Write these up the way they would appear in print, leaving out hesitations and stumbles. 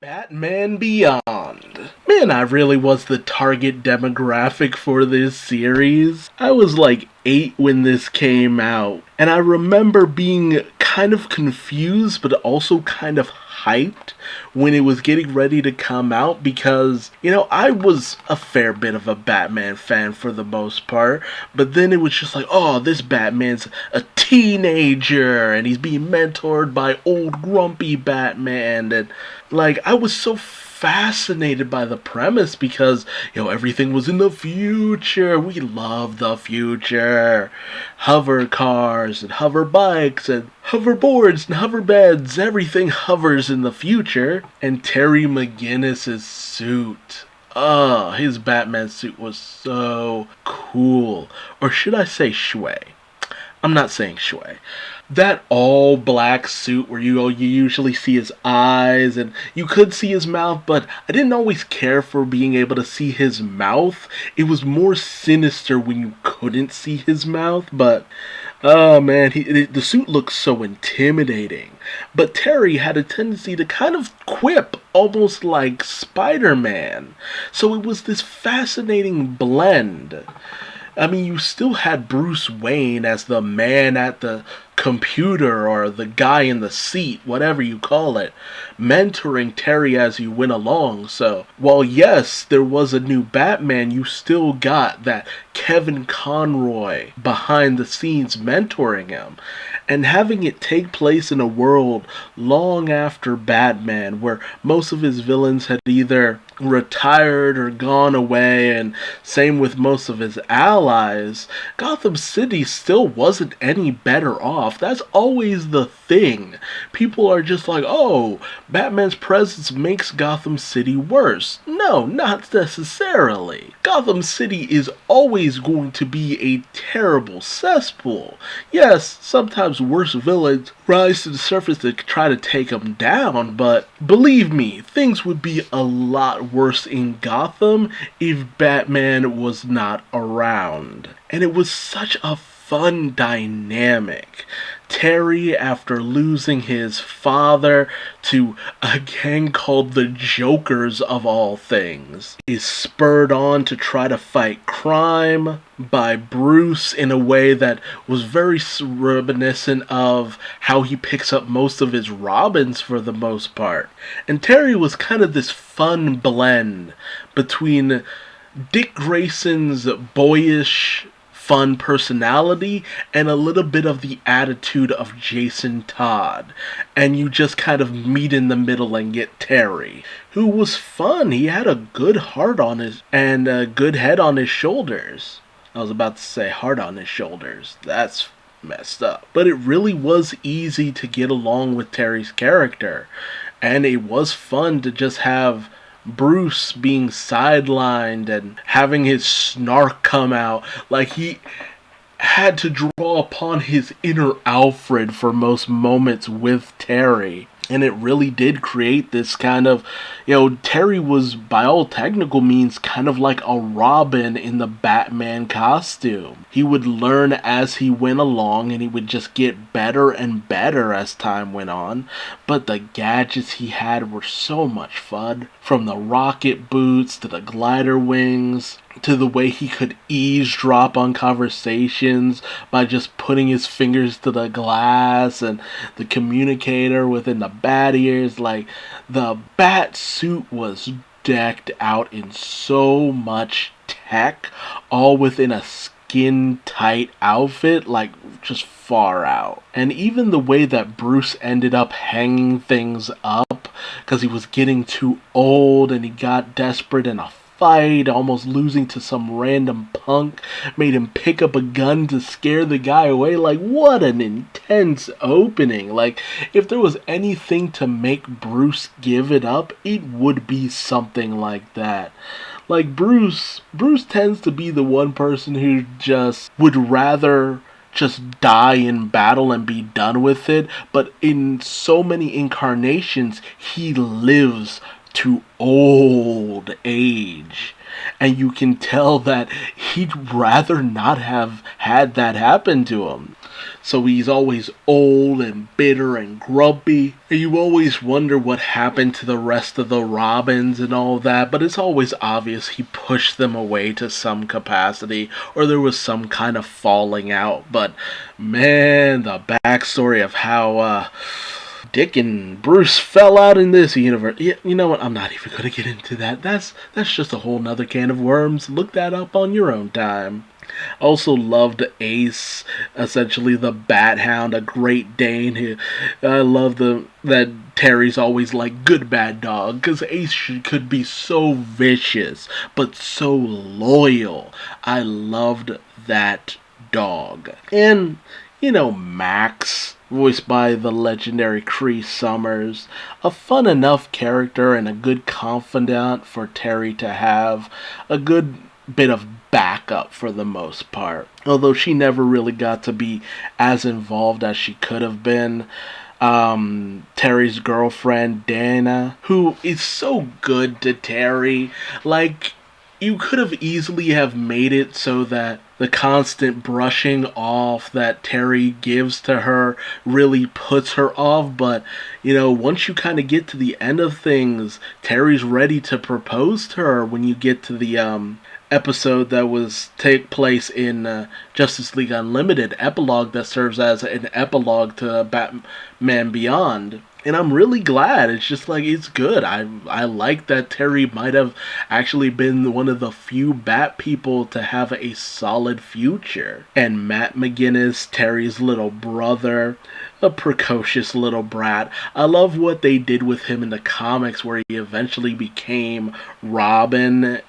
Batman Beyond. Man, I really was the target demographic for this series. I was like 8 when this came out, and I remember being kind of confused but also kind of hyped when it was getting ready to come out because, I was a fair bit of a Batman fan for the most part, but then it was just like, oh, this Batman's a teenager and he's being mentored by old grumpy Batman, and like I was so fascinated by the premise because everything was in the future. We love the future. Hover cars and hover bikes and hoverboards and hover beds, everything hovers in the future. And Terry McGinnis's suit, his Batman suit was so cool. Or should I say shui? I'm not saying shui. That all black suit where you usually see his eyes and you could see his mouth, but I didn't always care for being able to see his mouth. It was more sinister when you couldn't see his mouth, but oh man, the suit looks so intimidating. But Terry had a tendency to kind of quip almost like Spider-Man. So it was this fascinating blend. I mean, you still had Bruce Wayne as the man at the computer or the guy in the seat, whatever you call it, mentoring Terry as you went along. So, while yes, there was a new Batman, you still got that Kevin Conroy behind the scenes mentoring him. And having it take place in a world long after Batman, where most of his villains had either retired or gone away, and same with most of his allies, Gotham City still wasn't any better off. That's always the thing. People are just like, oh, Batman's presence makes Gotham City worse. No, not necessarily. Gotham City is always going to be a terrible cesspool. Yes, sometimes worse villains rise to the surface to try to take him down, but believe me, things would be a lot worse in Gotham if Batman was not around. And it was such a fun dynamic. Terry, after losing his father to a gang called the Jokers of all things, is spurred on to try to fight crime by Bruce in a way that was very reminiscent of how he picks up most of his Robins for the most part. And Terry was kind of this fun blend between Dick Grayson's boyish fun personality and a little bit of the attitude of Jason Todd, and you just kind of meet in the middle and get Terry, who was fun. He had a good heart on his and a good head on his shoulders. I was about to say heart on his shoulders. That's messed up. But it really was easy to get along with Terry's character, and it was fun to just have Bruce being sidelined and having his snark come out. Like he had to draw upon his inner Alfred for most moments with Terry. And it really did create this kind of, Terry was, by all technical means, kind of like a Robin in the Batman costume. He would learn as he went along, and he would just get better and better as time went on. But the gadgets he had were so much fun. From the rocket boots to the glider wings, to the way he could eavesdrop on conversations by just putting his fingers to the glass, and the communicator within the bat ears. Like, the bat suit was decked out in so much tech, all within a skin-tight outfit, like, just far out. And even the way that Bruce ended up hanging things up, because he was getting too old and he got desperate in a fight, almost losing to some random punk, made him pick up a gun to scare the guy away. Like, what an intense opening. Like, if there was anything to make Bruce give it up, it would be something like that. Like, Bruce tends to be the one person who just would rather just die in battle and be done with it, but in so many incarnations, he lives to old age. And you can tell that he'd rather not have had that happen to him. So he's always old and bitter and grumpy. And you always wonder what happened to the rest of the Robins and all that. But it's always obvious he pushed them away to some capacity, or there was some kind of falling out. But man, the backstory of how Dick and Bruce fell out in this universe. Yeah, you know what? I'm not even going to get into that. That's just a whole nother can of worms. Look that up on your own time. Also loved Ace, essentially the Bat Hound, a Great Dane. I love that Terry's always like good bad dog, because Ace could be so vicious but so loyal. I loved that dog. And Max, voiced by the legendary Cree Summers, a fun enough character and a good confidant for Terry to have, a good bit of backup for the most part, although she never really got to be as involved as she could have been. Terry's girlfriend, Dana, who is so good to Terry. Like, you could have easily have made it so that the constant brushing off that Terry gives to her really puts her off, but once you kind of get to the end of things, Terry's ready to propose to her when you get to the episode that was take place in Justice League Unlimited epilogue that serves as an epilogue to Batman Beyond. And I'm really glad. It's just like, it's good. I like that Terry might have actually been one of the few Bat people to have a solid future. And Matt McGinnis, Terry's little brother, a precocious little brat. I love what they did with him in the comics, where he eventually became Robin.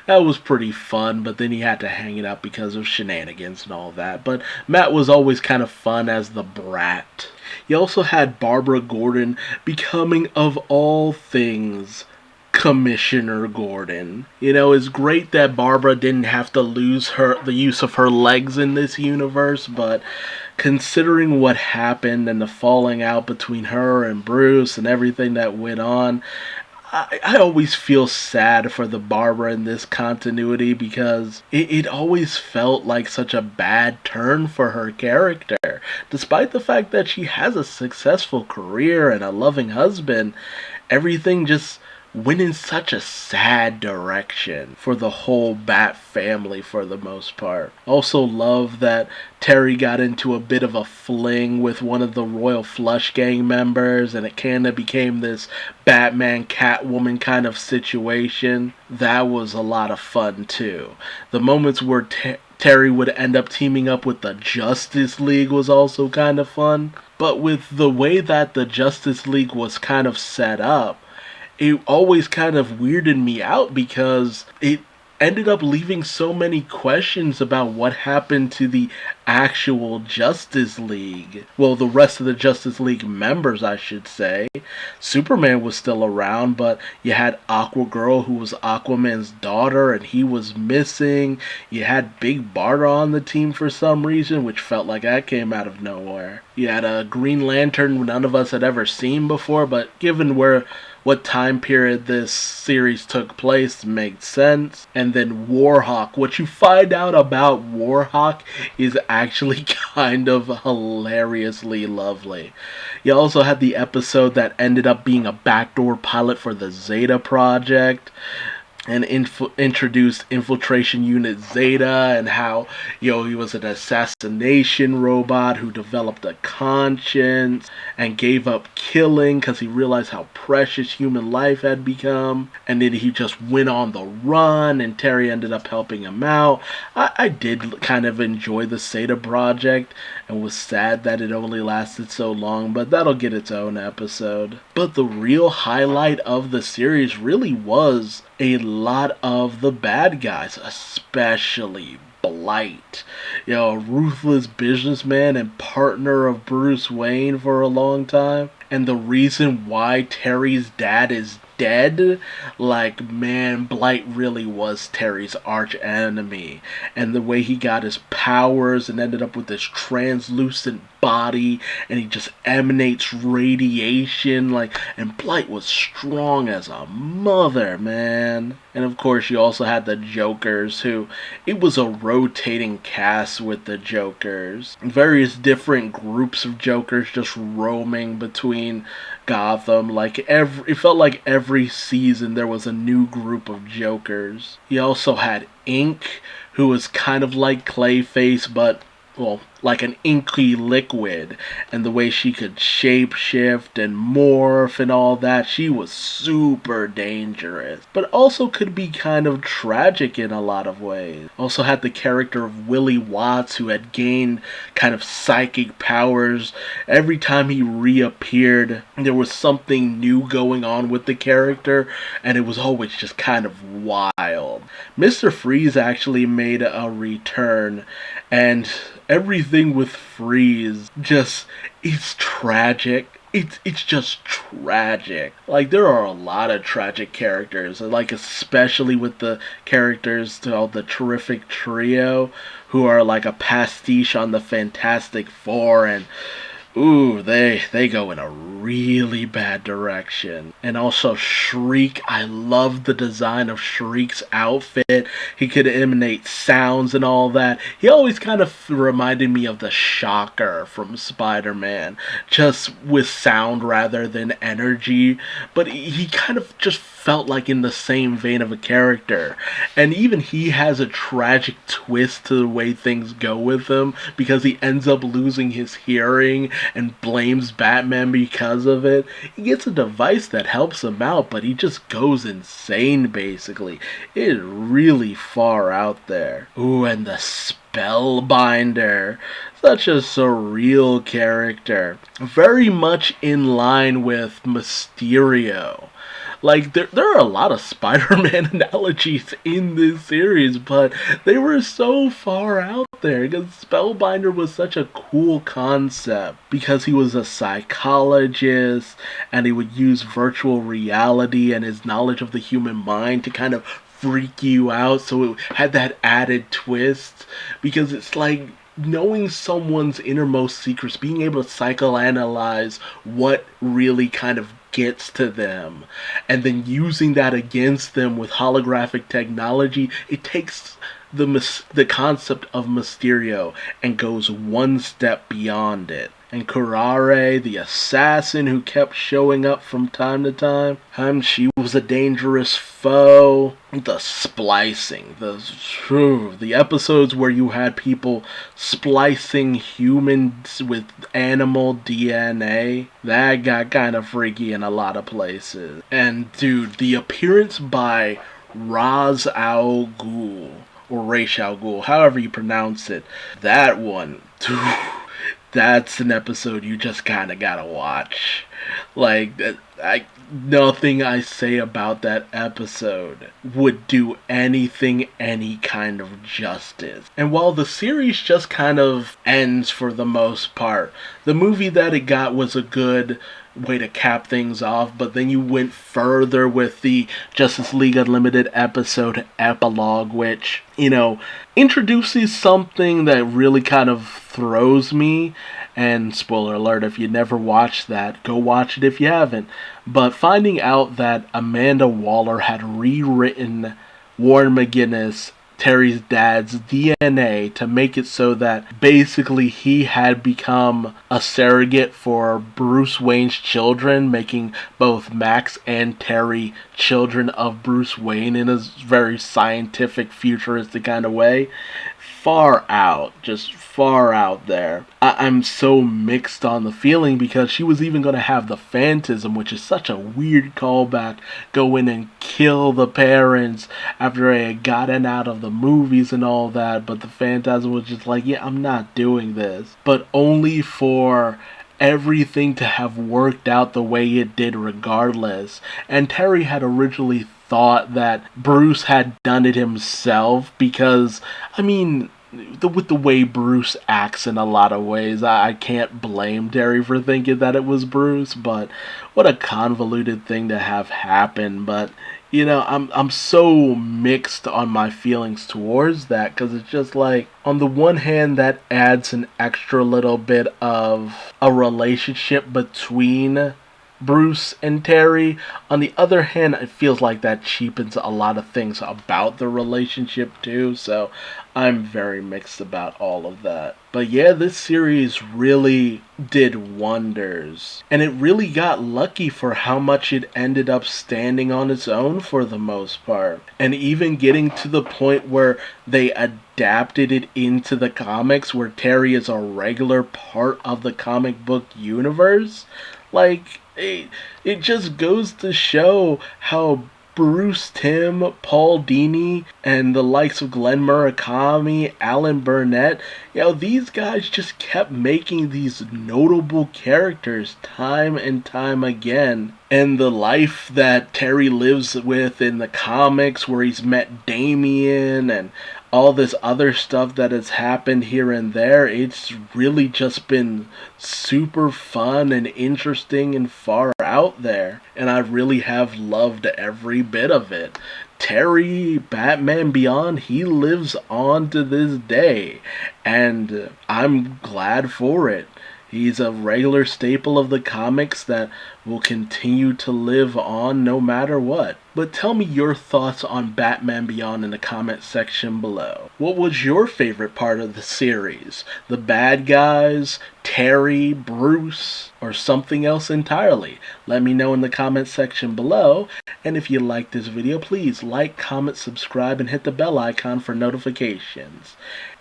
That was pretty fun, but then he had to hang it up because of shenanigans and all that. But Matt was always kind of fun as the brat. You also had Barbara Gordon becoming, of all things, Commissioner Gordon. It's great that Barbara didn't have to lose the use of her legs in this universe, but considering what happened and the falling out between her and Bruce and everything that went on, I always feel sad for the Barbara in this continuity, because it always felt like such a bad turn for her character. Despite the fact that she has a successful career and a loving husband, everything just went in such a sad direction for the whole Bat family for the most part. Also love that Terry got into a bit of a fling with one of the Royal Flush Gang members, and it kind of became this Batman Catwoman kind of situation. That was a lot of fun too. The moments where Terry would end up teaming up with the Justice League was also kind of fun. But with the way that the Justice League was kind of set up, it always kind of weirded me out, because it ended up leaving so many questions about what happened to the actual Justice League. Well, the rest of the Justice League members, I should say. Superman was still around, but you had Aquagirl, who was Aquaman's daughter, and he was missing. You had Big Barda on the team for some reason, which felt like that came out of nowhere. You had a Green Lantern none of us had ever seen before, but given what time period this series took place, made sense. And then Warhawk. What you find out about Warhawk is actually kind of hilariously lovely. You also had the episode that ended up being a backdoor pilot for the Zeta Project, and introduced Infiltration Unit Zeta, and how he was an assassination robot who developed a conscience and gave up killing because he realized how precious human life had become, and then he just went on the run, and Terry ended up helping him out. I did kind of enjoy the Zeta Project and was sad that it only lasted so long, but that'll get its own episode. But the real highlight of the series really was a lot of the bad guys, especially Blight. A ruthless businessman and partner of Bruce Wayne for a long time. and the reason why Terry's dad is dead, like, man, Blight really was Terry's arch enemy. And the way he got his powers and ended up with this translucent body, and he just emanates radiation, like, and Blight was strong as a mother, man. And of course, you also had the Jokers, who, it was a rotating cast with the Jokers. Various different groups of Jokers just roaming between Gotham. Like, it felt like every season there was a new group of Jokers. You also had Ink, who was kind of like Clayface, but, well, like an inky liquid, and the way she could shapeshift and morph and all that, she was super dangerous, but also could be kind of tragic in a lot of ways. Also had the character of Willie Watts, who had gained kind of psychic powers. Every time he reappeared, there was something new going on with the character, and it was always just kind of wild. Mr. Freeze actually made a return, and everything with Freeze just, it's tragic. It's just tragic. Like, there are a lot of tragic characters, like, especially with the characters called the Terrific Trio, who are like a pastiche on the Fantastic Four, and ooh, they go in a really bad direction. And also Shriek, I love the design of Shriek's outfit. He could emanate sounds and all that. He always kind of reminded me of the Shocker from Spider-Man, just with sound rather than energy. But he kind of just felt like in the same vein of a character. And even he has a tragic twist to the way things go with him, because he ends up losing his hearing and blames Batman because of it. He gets a device that helps him out, but he just goes insane, basically. It is really far out there. Ooh, and the Spellbinder. Such a surreal character. Very much in line with Mysterio. Like, there are a lot of Spider-Man analogies in this series, but they were so far out there, because Spellbinder was such a cool concept, because he was a psychologist, and he would use virtual reality and his knowledge of the human mind to kind of freak you out, so it had that added twist, because it's like knowing someone's innermost secrets, being able to psychoanalyze what really kind of gets to them, and then using that against them with holographic technology. It takes the concept of Mysterio and goes one step beyond it. And Curare, the assassin who kept showing up from time to time, she was a dangerous foe. The splicing, the episodes where you had people splicing humans with animal DNA, that got kind of freaky in a lot of places. And dude, the appearance by Ra's al Ghul, or Ra's al Ghul, however you pronounce it, that one, that's an episode you just kind of gotta watch. Like, nothing I say about that episode would do anything any kind of justice. And while the series just kind of ends for the most part, the movie that it got was a good way to cap things off, but then you went further with the Justice League Unlimited episode epilogue, which, introduces something that really kind of throws me. And spoiler alert, if you never watched that, go watch it if you haven't. But finding out that Amanda Waller had rewritten Warren McGinnis, Terry's dad's DNA, to make it so that basically he had become a surrogate for Bruce Wayne's children, making both Max and Terry children of Bruce Wayne in a very scientific, futuristic kind of way. Just far out there. I'm so mixed on the feeling, because she was even going to have the Phantasm, which is such a weird callback, go in and kill the parents after they had gotten out of the movies and all that, but the Phantasm was just like, yeah, I'm not doing this. But only for everything to have worked out the way it did regardless. And Terry had originally thought that Bruce had done it himself, because, with the way Bruce acts in a lot of ways. I can't blame Terry for thinking that it was Bruce, but what a convoluted thing to have happen. But I'm so mixed on my feelings towards that, because it's just like, on the one hand, that adds an extra little bit of a relationship between Bruce and Terry. On the other hand, it feels like that cheapens a lot of things about the relationship too, so I'm very mixed about all of that. But yeah, this series really did wonders. And it really got lucky for how much it ended up standing on its own for the most part. And even getting to the point where they adapted it into the comics, where Terry is a regular part of the comic book universe. Like, it just goes to show how Bruce Timm, Paul Dini, and the likes of Glenn Murakami, Alan Burnett, these guys just kept making these notable characters time and time again. And the life that Terry lives with in the comics, where he's met Damien and all this other stuff that has happened here and there, it's really just been super fun and interesting and far out there. And I really have loved every bit of it. Terry, Batman Beyond, he lives on to this day, and I'm glad for it. He's a regular staple of the comics that will continue to live on no matter what. But tell me your thoughts on Batman Beyond in the comment section below. What was your favorite part of the series? The bad guys, Terry, Bruce, or something else entirely? Let me know in the comment section below. And if you like this video, please like, comment, subscribe, and hit the bell icon for notifications.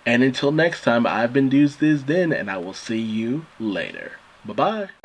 And until next time, I've been Duuz-Diz-Din, and I will see you later. Bye-bye.